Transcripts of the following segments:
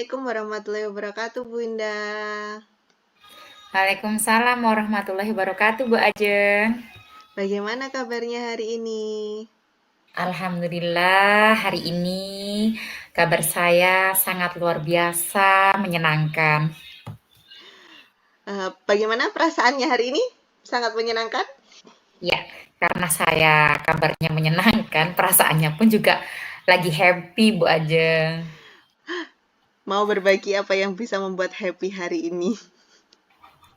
Assalamualaikum warahmatullahi wabarakatuh, Bu Indah. Waalaikumsalam warahmatullahi wabarakatuh, Bu Ajeng. Bagaimana kabarnya hari ini? Alhamdulillah, hari ini kabar saya sangat luar biasa, menyenangkan. Bagaimana perasaannya hari ini? Sangat menyenangkan? Ya, karena saya kabarnya menyenangkan, perasaannya pun juga lagi happy, Bu Ajeng. Mau berbagi apa yang bisa membuat happy hari ini?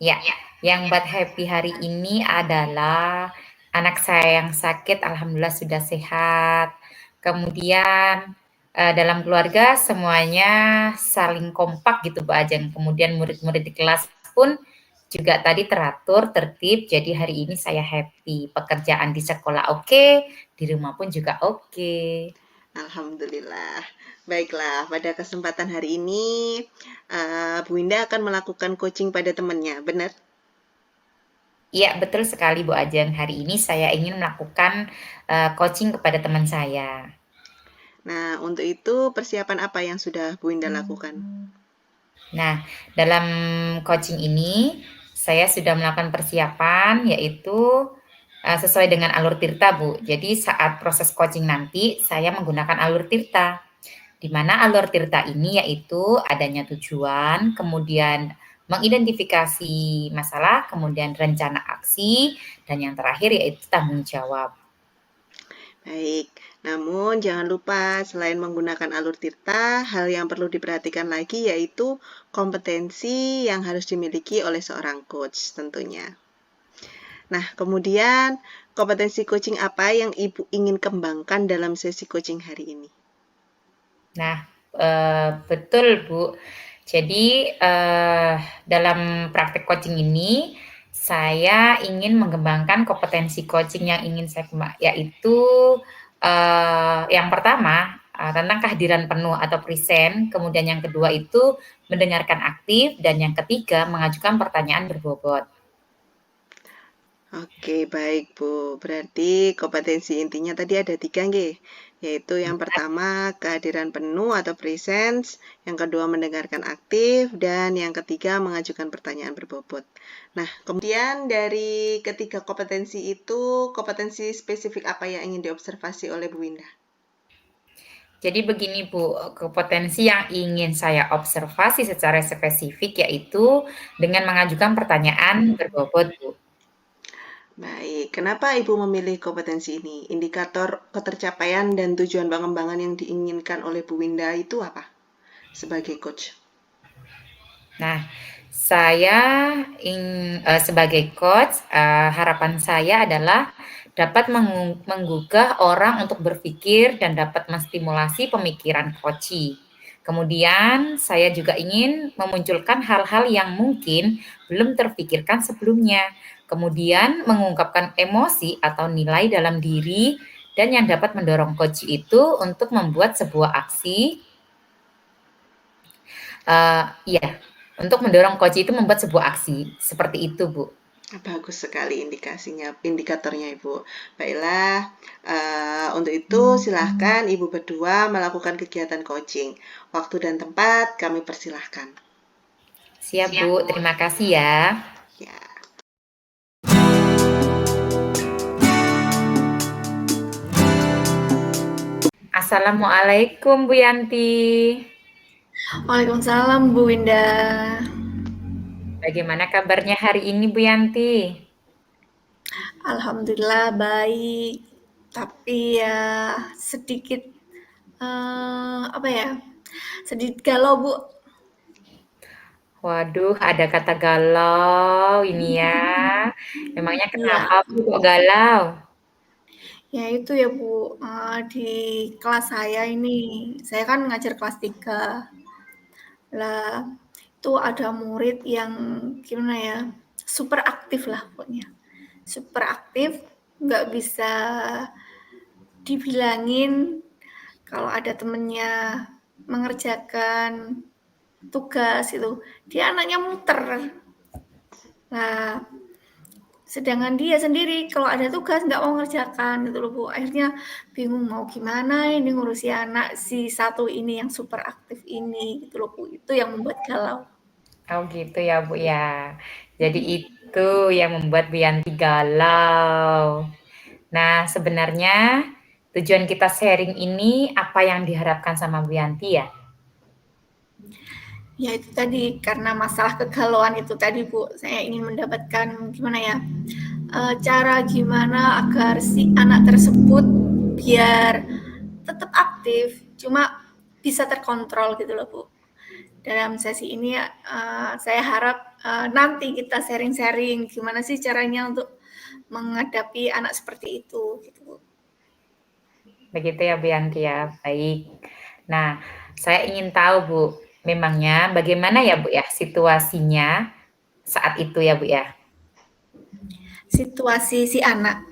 Ya, yang buat happy hari ini adalah anak saya yang sakit, alhamdulillah sudah sehat. Kemudian dalam keluarga semuanya saling kompak gitu, Bu Ajeng. Kemudian murid-murid di kelas pun juga tadi teratur, tertib. Jadi hari ini saya happy. Pekerjaan di sekolah oke, di rumah pun juga oke. Alhamdulillah. Baiklah, pada kesempatan hari ini, Bu Indah akan melakukan coaching pada temannya, benar? Iya, betul sekali, Bu Ajeng. Hari ini saya ingin melakukan coaching kepada teman saya. Nah, untuk itu persiapan apa yang sudah Bu Indah lakukan? Nah, dalam coaching ini saya sudah melakukan persiapan yaitu sesuai dengan alur tirta, Bu. Jadi saat proses coaching nanti saya menggunakan alur tirta. Di mana alur tirta ini yaitu adanya tujuan, kemudian mengidentifikasi masalah, kemudian rencana aksi, dan yang terakhir yaitu tanggung jawab. Baik, namun jangan lupa selain menggunakan alur tirta, hal yang perlu diperhatikan lagi yaitu kompetensi yang harus dimiliki oleh seorang coach tentunya. Nah, kemudian kompetensi coaching apa yang Ibu ingin kembangkan dalam sesi coaching hari ini? Nah, betul, Bu. Jadi, dalam praktek coaching ini, saya ingin mengembangkan kompetensi coaching yang ingin saya yaitu, yang pertama, tentang kehadiran penuh atau present, kemudian yang kedua itu mendengarkan aktif, dan yang ketiga mengajukan pertanyaan berbobot. Oke, baik Bu. Berarti kompetensi intinya tadi ada tiga, nggih. Yaitu yang pertama kehadiran penuh atau presence, yang kedua mendengarkan aktif, dan yang ketiga mengajukan pertanyaan berbobot. Nah, kemudian dari ketiga kompetensi itu, kompetensi spesifik apa yang ingin diobservasi oleh Bu Winda? Jadi begini Bu, kompetensi yang ingin saya observasi secara spesifik yaitu dengan mengajukan pertanyaan berbobot, Bu. Baik, kenapa Ibu memilih kompetensi ini? Indikator ketercapaian dan tujuan pengembangan yang diinginkan oleh Bu Winda itu apa sebagai coach? Nah, saya sebagai coach, harapan saya adalah dapat menggugah orang untuk berpikir dan dapat menstimulasi pemikiran coachi. Kemudian saya juga ingin memunculkan hal-hal yang mungkin belum terpikirkan sebelumnya. Kemudian mengungkapkan emosi atau nilai dalam diri dan yang dapat mendorong coach itu untuk membuat sebuah aksi. Iya, untuk mendorong coach itu membuat sebuah aksi, seperti itu, Bu. Bagus sekali indikasinya, indikatornya Ibu. Baiklah, untuk itu silahkan Ibu berdua melakukan kegiatan coaching. Waktu dan tempat kami persilahkan. Siap, Bu. Terima kasih ya. Ya, Assalamualaikum, Bu Yanti. Waalaikumsalam Bu Winda. Bagaimana kabarnya hari ini, Bu Yanti? Alhamdulillah baik. Tapi ya sedikit apa ya? Sedikit galau Bu. Waduh, ada kata galau ini ya. Memangnya Iya, kenapa, Bu, kok galau? ya itu ya Bu. Di kelas saya ini, saya kan ngajar kelas 3. Lah, itu ada murid yang gimana ya? Super aktif lah pokoknya. Super aktif, nggak bisa dibilangin kalau ada temennya mengerjakan tugas itu, dia anaknya muter. Nah, Sedangkan dia sendiri kalau ada tugas nggak mau ngerjakan gitu loh Bu. Akhirnya bingung mau gimana ini ngurusi anak si satu ini yang super aktif ini gitu loh Bu. Itu yang membuat galau. Oh gitu ya Bu ya. Jadi itu yang membuat Bu Yanti galau. Nah sebenarnya tujuan kita sharing ini apa yang diharapkan sama Bu Yanti ya? Ya itu tadi karena masalah kegalauan itu tadi Bu, saya ingin mendapatkan gimana ya, cara gimana agar si anak tersebut biar tetap aktif, cuma bisa terkontrol gitu loh Bu. Dalam sesi ini saya harap nanti kita sharing-sharing gimana sih caranya untuk menghadapi anak seperti itu gitu Bu. Begitu ya Bu Yanti ya. Baik. Nah, saya ingin tahu Bu, memangnya bagaimana ya Bu ya situasinya saat itu ya Bu ya? Situasi si anak.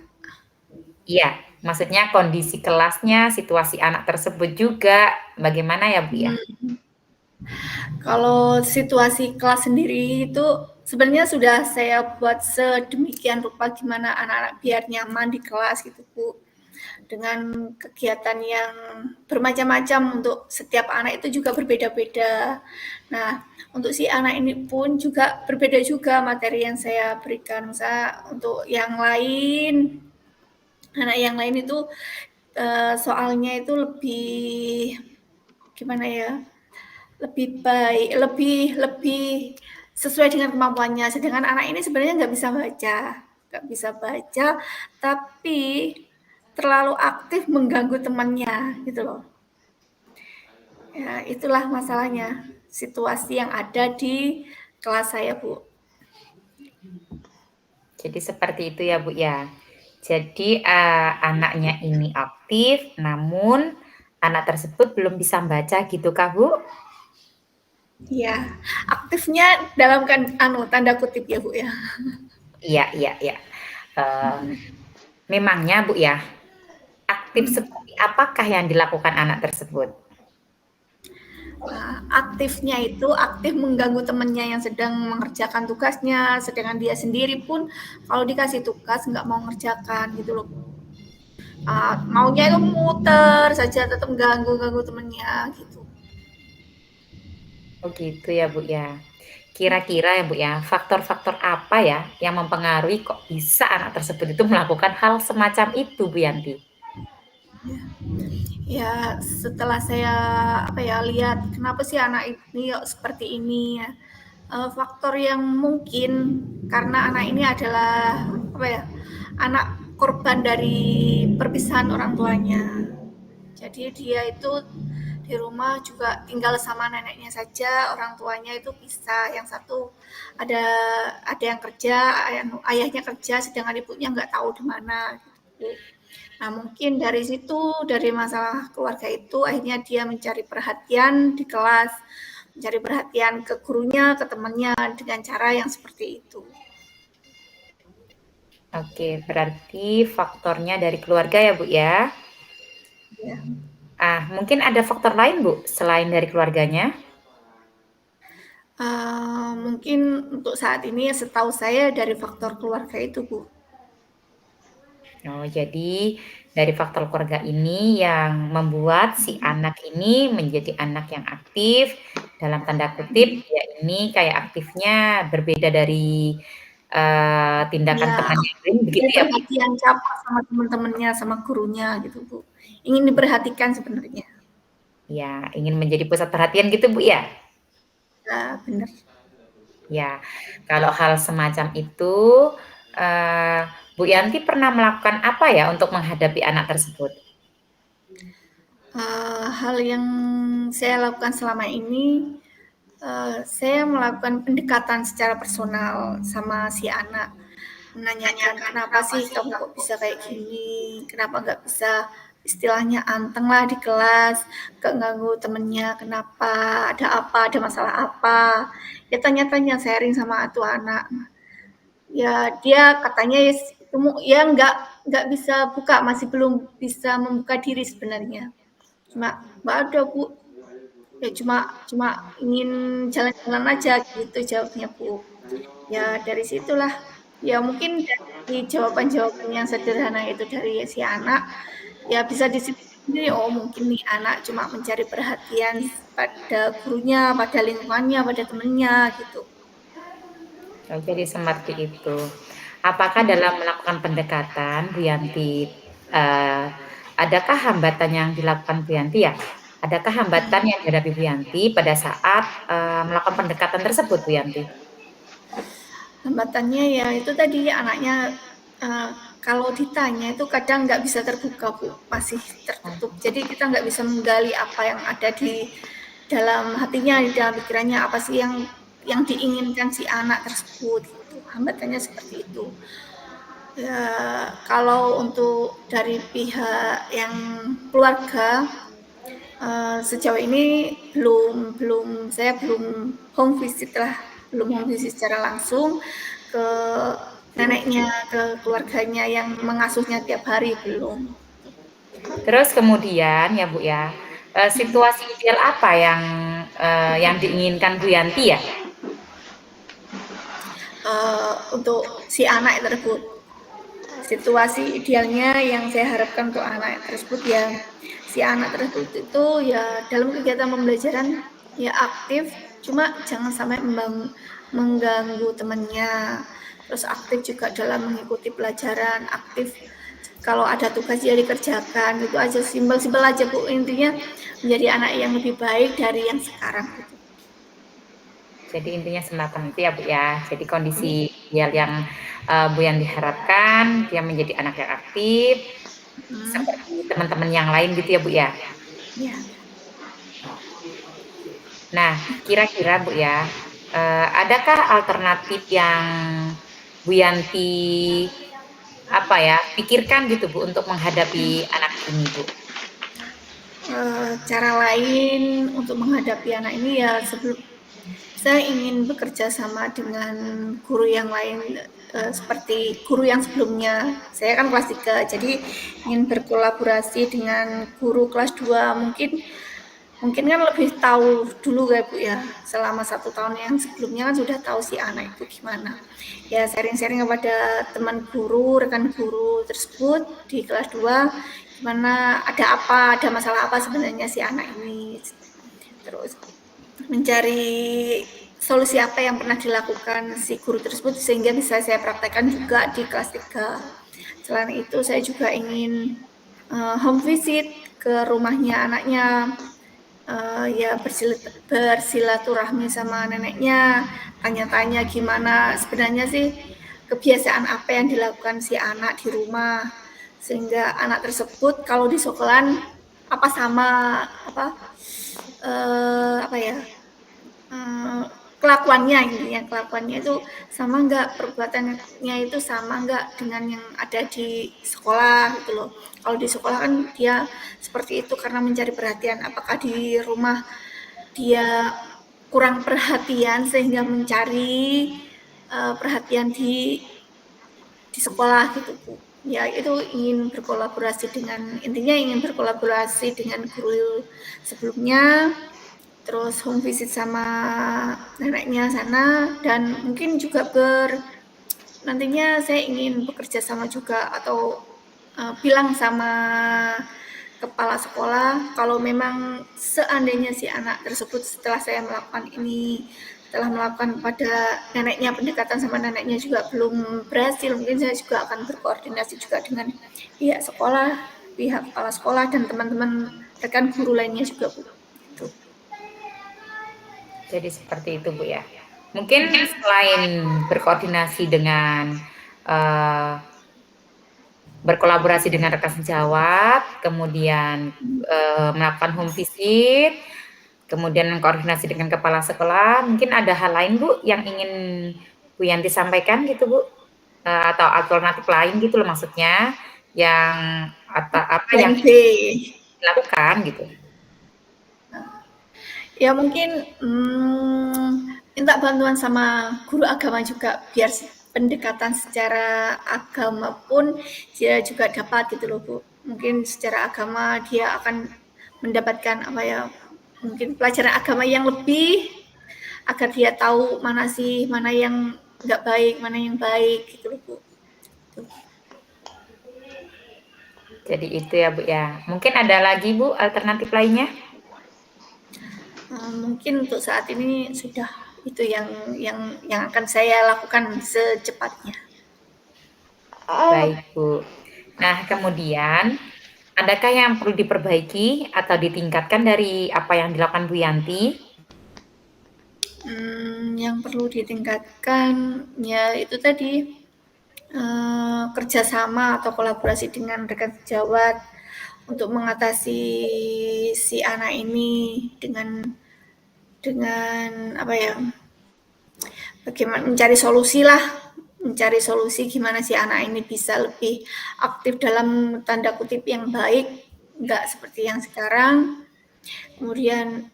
Iya, maksudnya kondisi kelasnya, situasi anak tersebut juga bagaimana ya Bu ya? Kalau situasi kelas sendiri itu sebenarnya sudah saya buat sedemikian rupa gimana anak-anak biar nyaman di kelas gitu Bu. Dengan kegiatan yang bermacam-macam untuk setiap anak itu juga berbeda-beda. Nah, untuk si anak ini pun juga berbeda juga materi yang saya berikan. Misalnya untuk yang lain, anak yang lain itu soalnya itu lebih gimana ya? Lebih baik, lebih sesuai dengan kemampuannya. Sedangkan anak ini sebenarnya nggak bisa baca, tapi terlalu aktif mengganggu temannya gitu loh. Ya, itulah masalahnya. Situasi yang ada di kelas saya, Bu. Jadi seperti itu ya Bu ya. Jadi anaknya ini aktif, namun anak tersebut belum bisa membaca gitu kah Bu? Ya, aktifnya dalam kan tanda kutip ya, Bu ya. Iya, iya, iya. Uh, memangnya Bu ya, aktif seperti apakah yang dilakukan anak tersebut? Nah, aktifnya itu aktif mengganggu temannya yang sedang mengerjakan tugasnya, sedangkan dia sendiri pun kalau dikasih tugas nggak mau ngerjakan gitu loh. Maunya itu muter saja, tetap ganggu temannya gitu. Oh gitu ya Bu ya. Kira-kira ya Bu ya, faktor-faktor apa ya yang mempengaruhi kok bisa anak tersebut itu melakukan hal semacam itu Bu Yanti? Ya setelah saya lihat kenapa sih anak ini kok seperti ini ya. Faktor yang mungkin karena anak ini adalah anak korban dari perpisahan orang tuanya. Jadi dia itu di rumah juga tinggal sama neneknya saja, orang tuanya itu pisah. Yang satu ada yang kerja, ayahnya kerja, sedangkan ibunya nggak tahu di mana. Gitu. Nah mungkin dari situ, dari masalah keluarga itu, akhirnya dia mencari perhatian di kelas, mencari perhatian ke gurunya, ke temannya dengan cara yang seperti itu. Oke, berarti faktornya dari keluarga ya Bu ya. Ya. Mungkin ada faktor lain Bu selain dari keluarganya? Mungkin untuk saat ini setahu saya dari faktor keluarga itu Bu. Oh, jadi dari faktor keluarga ini yang membuat si anak ini menjadi anak yang aktif, dalam tanda kutip, ya ini kayak aktifnya berbeda dari tindakan Ya, teman yang lain, begitu dia ya Bu? perhatian campur sama teman-temannya, sama gurunya gitu Bu. Ingin diperhatikan sebenarnya. Ya, ingin menjadi pusat perhatian gitu Bu ya? Ya, benar. Ya, kalau hal semacam itu, eee, Bu Yanti pernah melakukan apa ya untuk menghadapi anak tersebut? Hal yang saya lakukan selama ini, saya melakukan pendekatan secara personal sama si anak. Menanyakan, "Kenapa sih kamu kok bisa kayak gini? Kenapa nggak bisa istilahnya anteng lah di kelas, nggak ganggu temennya, kenapa? Ada apa? Ada masalah apa?" Ya tanya-tanya, sharing sama tuh anak. Ya dia katanya ya nggak bisa buka, masih belum bisa membuka diri sebenarnya. Cuma, "Nggak ada Bu, ya cuma ingin jalan-jalan aja," gitu jawabnya Bu. Ya dari situlah Ya mungkin dari jawaban-jawaban yang sederhana itu dari si anak, ya bisa disimpulkan sendiri, oh mungkin nih anak cuma mencari perhatian pada gurunya, pada lingkungannya, pada temennya gitu. Oh, jadi seperti itu. Apakah dalam melakukan pendekatan Bu Yanti, adakah hambatan yang dilakukan Bu Yanti ya? Adakah hambatan yang dihadapi Bu Yanti pada saat, melakukan pendekatan tersebut Bu Yanti? Hambatannya ya itu tadi anaknya, eee, kalau ditanya itu kadang nggak bisa terbuka Bu, masih tertutup. Jadi kita nggak bisa menggali apa yang ada di dalam hatinya, di dalam pikirannya, apa sih yang diinginkan si anak tersebut gitu, hambatannya seperti itu. Ya, kalau untuk dari pihak yang keluarga, sejauh ini belum belum saya belum home visit lah, belum home visit secara langsung ke neneknya, ke keluarganya yang mengasuhnya tiap hari, belum. Terus kemudian ya Bu ya, situasi ideal apa yang diinginkan Bu Yanti ya? Untuk si anak tersebut, situasi idealnya yang saya harapkan untuk anak tersebut ya, si anak tersebut itu ya dalam kegiatan pembelajaran ya aktif, cuma jangan sampai mengganggu temannya, terus aktif juga dalam mengikuti pelajaran, aktif kalau ada tugas ya dikerjakan, itu aja, simpel-simpel aja Bu, intinya menjadi anak yang lebih baik dari yang sekarang gitu. Jadi intinya semacam itu ya Bu ya. Jadi kondisi ideal yang Bu yang diharapkan dia menjadi anak yang aktif seperti teman-teman yang lain gitu ya Bu ya. Ya. Nah, kira-kira Bu ya, adakah alternatif yang Bu Yanti apa ya pikirkan gitu Bu untuk menghadapi anak ini Bu? Cara lain untuk menghadapi anak ini ya sebelum saya ingin bekerja sama dengan guru yang lain, seperti guru yang sebelumnya. Saya kan kelas 3, jadi ingin berkolaborasi dengan guru kelas 2. Mungkin mungkin kan lebih tahu dulu ya Bu ya, selama 1 tahun yang sebelumnya kan sudah tahu si anak itu gimana. Ya sharing-sharing kepada teman guru, rekan guru tersebut di kelas 2, gimana, ada apa, ada masalah apa sebenarnya si anak ini. Terus mencari solusi apa yang pernah dilakukan si guru tersebut sehingga bisa saya praktekkan juga di kelas 3. Selain itu saya juga ingin home visit ke rumahnya anaknya, ya bersilaturahmi sama neneknya, tanya-tanya gimana sebenarnya sih kebiasaan apa yang dilakukan si anak di rumah, sehingga anak tersebut kalau di sekolahan apa sama apa ya, kelakuannya intinya, kelakuannya itu sama nggak, perbuatannya itu sama nggak dengan yang ada di sekolah gitu loh. Kalau di sekolah kan dia seperti itu karena mencari perhatian, apakah di rumah dia kurang perhatian sehingga mencari perhatian di sekolah gitu Bu. Ya itu ingin berkolaborasi dengan, intinya ingin berkolaborasi dengan guru sebelumnya, terus home visit sama neneknya sana, dan mungkin juga nantinya saya ingin bekerja sama juga atau bilang sama kepala sekolah kalau memang seandainya si anak tersebut setelah saya melakukan ini, setelah melakukan pada neneknya, pendekatan sama neneknya juga belum berhasil, mungkin saya juga akan berkoordinasi juga dengan pihak sekolah, pihak kepala sekolah dan teman-teman rekan guru lainnya juga Bu. Gitu. Jadi seperti itu Bu ya. Mungkin selain berkoordinasi dengan berkolaborasi dengan rekan sejawat, kemudian melakukan home visit, kemudian koordinasi dengan kepala sekolah. Mungkin ada hal lain Bu yang ingin Bu Yanti sampaikan gitu Bu, atau alternatif lain gitu loh maksudnya, yang atau apa yang Plan B. dilakukan gitu. Ya mungkin minta bantuan sama guru agama juga biar pendekatan secara agama pun dia juga dapat gitu loh Bu. Mungkin secara agama dia akan mendapatkan apa ya, mungkin pelajaran agama yang lebih agar dia tahu mana sih, mana yang nggak baik, mana yang baik gitu loh Bu. Jadi itu ya Bu ya. Mungkin ada lagi Bu alternatif lainnya? Mungkin untuk saat ini sudah itu yang akan saya lakukan secepatnya. Baik Bu. Nah kemudian adakah yang perlu diperbaiki atau ditingkatkan dari apa yang dilakukan Bu Yanti? Yang perlu ditingkatkan ya itu tadi kerjasama atau kolaborasi dengan rekan sejawat untuk mengatasi si anak ini dengan apa ya, bagaimana mencari solusi gimana si anak ini bisa lebih aktif dalam tanda kutip yang baik, nggak seperti yang sekarang. Kemudian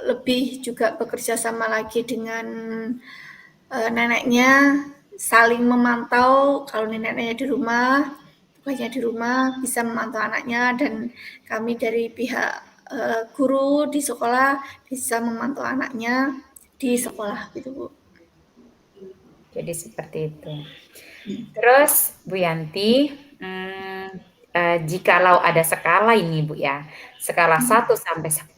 lebih juga bekerja sama lagi dengan neneknya, saling memantau kalau neneknya di rumah, bukannya di rumah bisa memantau anaknya, dan kami dari pihak guru di sekolah bisa memantau anaknya di sekolah gitu Bu. Jadi seperti itu. Terus Bu Yanti, jikalau ada skala ini Bu ya, skala 1 sampai 10,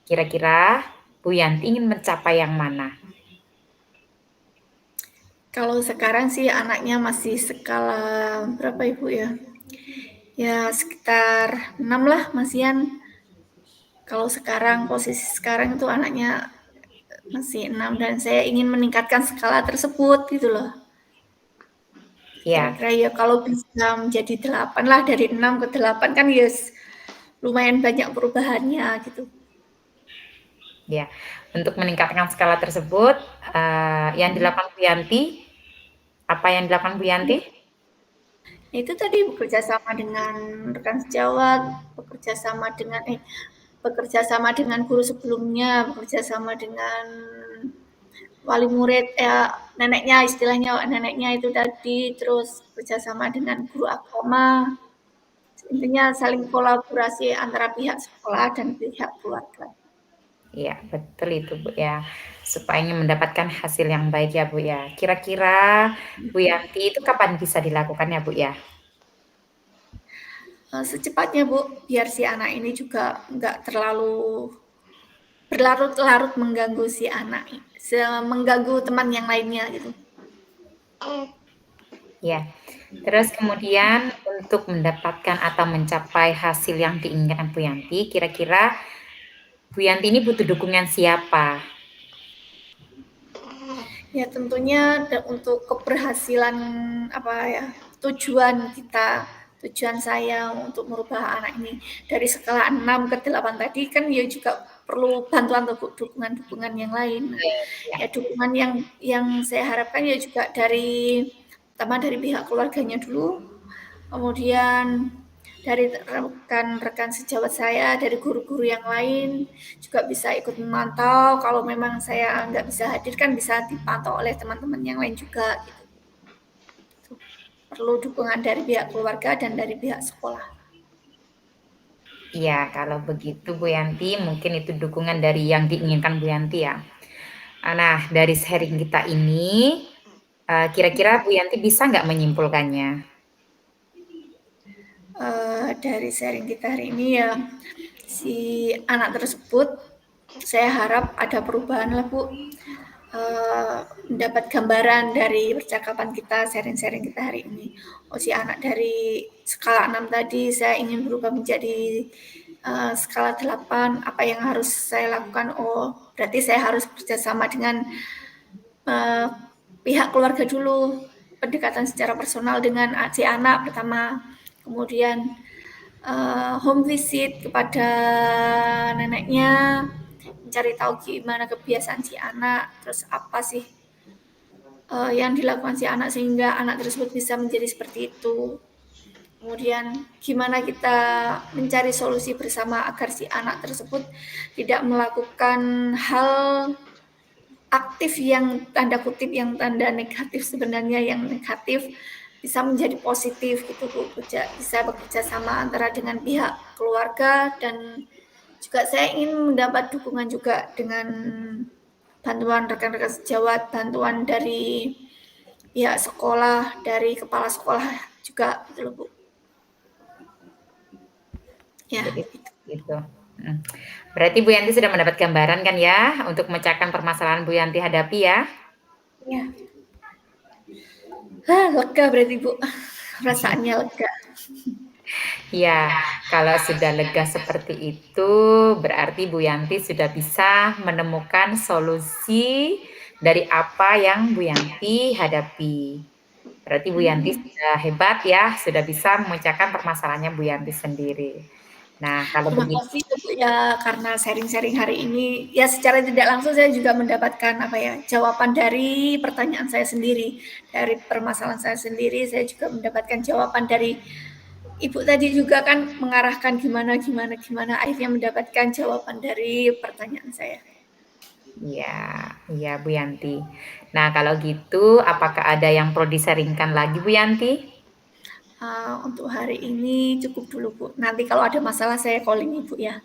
kira-kira Bu Yanti ingin mencapai yang mana? Kalau sekarang sih anaknya masih skala berapa Ibu ya? Ya sekitar 6 lah masihan. Kalau sekarang posisi sekarang itu anaknya masih 6 dan saya ingin meningkatkan skala tersebut gitu loh. Ya, Kira-kira ya kalau bisa menjadi 8 lah, dari 6 ke 8 kan ya lumayan banyak perubahannya gitu. ya. Untuk meningkatkan skala tersebut, yang dilakukan Bu Yanti, apa yang dilakukan Bu Yanti? Itu tadi bekerja sama dengan rekan sejawat, bekerja sama dengan guru sebelumnya, bekerja sama dengan wali murid, neneknya istilahnya neneknya itu tadi, terus bekerja sama dengan guru agama. Intinya saling kolaborasi antara pihak sekolah dan pihak keluarga. Iya, betul itu Bu ya. Supaya ingin mendapatkan hasil yang baik ya Bu ya. Kira-kira Bu Yanti itu kapan bisa dilakukan ya Bu ya? Secepatnya Bu, biar si anak ini juga nggak terlalu berlarut-larut mengganggu si anak, mengganggu teman yang lainnya gitu. Ya. Terus kemudian untuk mendapatkan atau mencapai hasil yang diinginkan Bu Yanti, kira-kira Bu Yanti ini butuh dukungan siapa? Ya tentunya untuk keberhasilan apa ya, tujuan saya untuk merubah anak ini dari skala 6 ke 8 tadi kan ya juga perlu bantuan atau dukungan-dukungan yang lain. Ya, Ya dukungan yang saya harapkan ya juga pertama dari pihak keluarganya dulu, kemudian dari rekan-rekan sejawat saya, dari guru-guru yang lain juga bisa ikut memantau. Kalau memang saya nggak bisa hadir kan bisa dipantau oleh teman-teman yang lain juga. Gitu. Perlu dukungan dari pihak keluarga dan dari pihak sekolah. iya, kalau begitu Bu Yanti, mungkin itu dukungan dari yang diinginkan Bu Yanti ya. Nah, dari sharing kita ini, kira-kira Bu Yanti bisa nggak menyimpulkannya? Dari sharing kita hari ini ya, si anak tersebut saya harap ada perubahan lah Bu. Mendapat gambaran dari percakapan kita, sharing-sharing kita hari ini. Oh si anak dari skala 6 tadi saya ingin berubah menjadi skala 8, apa yang harus saya lakukan? Oh berarti saya harus bekerjasama dengan pihak keluarga dulu, pendekatan secara personal dengan si anak pertama, kemudian home visit kepada neneknya, mencari tahu gimana kebiasaan si anak, terus apa sih yang dilakukan si anak sehingga anak tersebut bisa menjadi seperti itu. Kemudian gimana kita mencari solusi bersama agar si anak tersebut tidak melakukan hal aktif yang tanda kutip yang tanda negatif, sebenarnya yang negatif bisa menjadi positif gitu Bu. Bisa bekerja sama antara dengan pihak keluarga, dan juga saya ingin mendapat dukungan juga dengan bantuan rekan-rekan sejawat, bantuan dari pihak sekolah, dari kepala sekolah juga gitu loh Bu. Ya, Gitu. Berarti Bu Yanti sudah mendapat gambaran kan ya untuk memecahkan permasalahan Bu Yanti hadapi ya? ya. Lega berarti Bu, perasaannya lega. Ya, kalau sudah lega seperti itu, berarti Bu Yanti sudah bisa menemukan solusi dari apa yang Bu Yanti hadapi. Berarti Bu Yanti sudah hebat ya, sudah bisa memecahkan permasalahannya Bu Yanti sendiri. Nah, kalau Terima begitu, kasih Bu ya karena sharing-sharing hari ini. Ya secara tidak langsung saya juga mendapatkan apa ya jawaban dari pertanyaan saya sendiri, dari permasalahan saya sendiri. Saya juga mendapatkan jawaban dari Ibu tadi juga kan mengarahkan gimana, akhirnya mendapatkan jawaban dari pertanyaan saya. ya, iya Bu Yanti. Nah, kalau gitu, apakah ada yang perlu diseringkan lagi Bu Yanti? Untuk hari ini cukup dulu Bu. Nanti kalau ada masalah saya calling Ibu ya.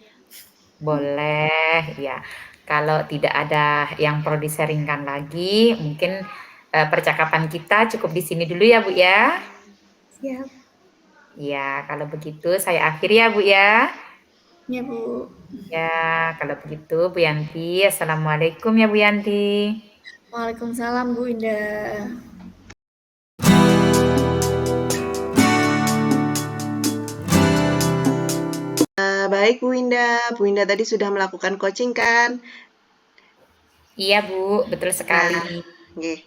Boleh, ya. Kalau tidak ada yang perlu diseringkan lagi, mungkin percakapan kita cukup di sini dulu ya Bu ya. Siap. Ya, kalau begitu saya akhiri ya Bu ya. Ya Bu. Ya, kalau begitu Bu Yanti, Assalamualaikum ya Bu Yanti. Waalaikumsalam Bu Indah. Baik Bu Winda tadi sudah melakukan coaching kan? Iya Bu, betul sekali. Nah, nggih.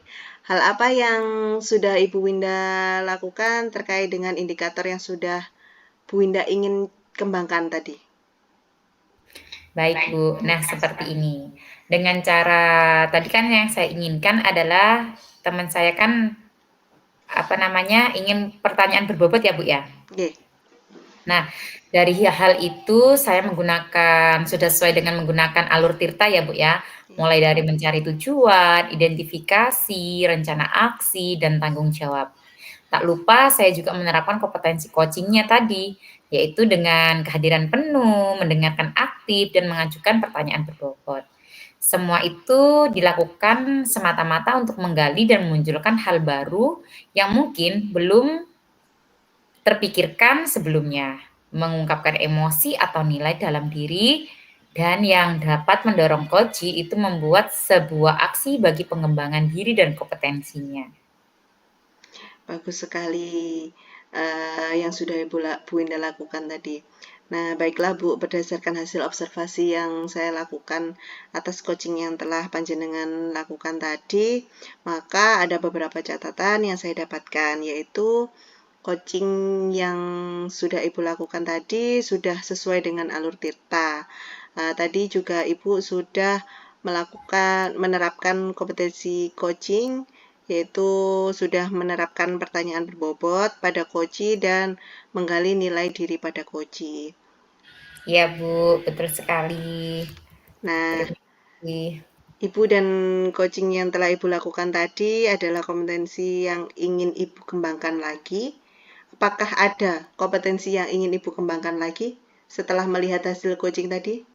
Hal apa yang sudah Ibu Winda lakukan terkait dengan indikator yang sudah Bu Winda ingin kembangkan tadi? Baik Bu, nah seperti ini. Dengan cara tadi kan yang saya inginkan adalah teman saya kan apa namanya ingin pertanyaan berbobot ya Bu ya. Nggih. Nah, dari hal itu saya sudah sesuai dengan menggunakan alur tirta ya Bu ya, mulai dari mencari tujuan, identifikasi, rencana aksi, dan tanggung jawab. Tak lupa saya juga menerapkan kompetensi coaching-nya tadi, yaitu dengan kehadiran penuh, mendengarkan aktif, dan mengajukan pertanyaan berbobot. Semua itu dilakukan semata-mata untuk menggali dan memunculkan hal baru yang mungkin belum terpikirkan sebelumnya, mengungkapkan emosi atau nilai dalam diri, dan yang dapat mendorong coach itu membuat sebuah aksi bagi pengembangan diri dan kompetensinya. Bagus sekali yang sudah Bu Winda lakukan tadi. Nah, baiklah Bu, berdasarkan hasil observasi yang saya lakukan atas coaching yang telah Panjenengan lakukan tadi, maka ada beberapa catatan yang saya dapatkan, yaitu coaching yang sudah Ibu lakukan tadi sudah sesuai dengan alur tirta. Tadi juga Ibu sudah menerapkan kompetensi coaching, yaitu sudah menerapkan pertanyaan berbobot pada coach dan menggali nilai diri pada coach. Iya Bu, betul sekali. Nah, Terima kasih. Ibu dan coaching yang telah Ibu lakukan tadi adalah kompetensi yang ingin Ibu kembangkan lagi. Apakah ada kompetensi yang ingin Ibu kembangkan lagi setelah melihat hasil coaching tadi?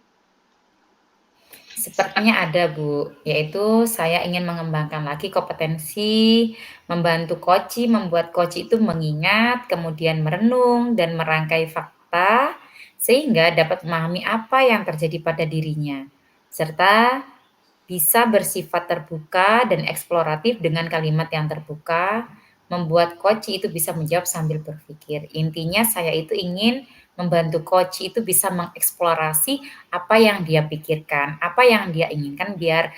Sepertinya ada Bu, yaitu saya ingin mengembangkan lagi kompetensi membantu coach membuat coach itu mengingat, kemudian merenung dan merangkai fakta sehingga dapat memahami apa yang terjadi pada dirinya, serta bisa bersifat terbuka dan eksploratif dengan kalimat yang terbuka, membuat coach itu bisa menjawab sambil berpikir. Intinya saya itu ingin membantu coach itu bisa mengeksplorasi apa yang dia pikirkan, apa yang dia inginkan biar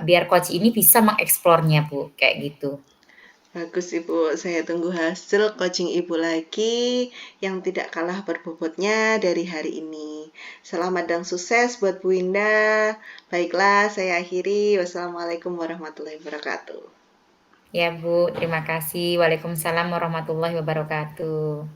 biar coach ini bisa mengeksplornya, Bu, kayak gitu. Bagus Ibu, saya tunggu hasil coaching Ibu lagi yang tidak kalah berbobotnya dari hari ini. Selamat dan sukses buat Bu Winda. Baiklah, saya akhiri. Wassalamualaikum warahmatullahi wabarakatuh. Ya, Bu, terima kasih. Waalaikumsalam warahmatullahi wabarakatuh.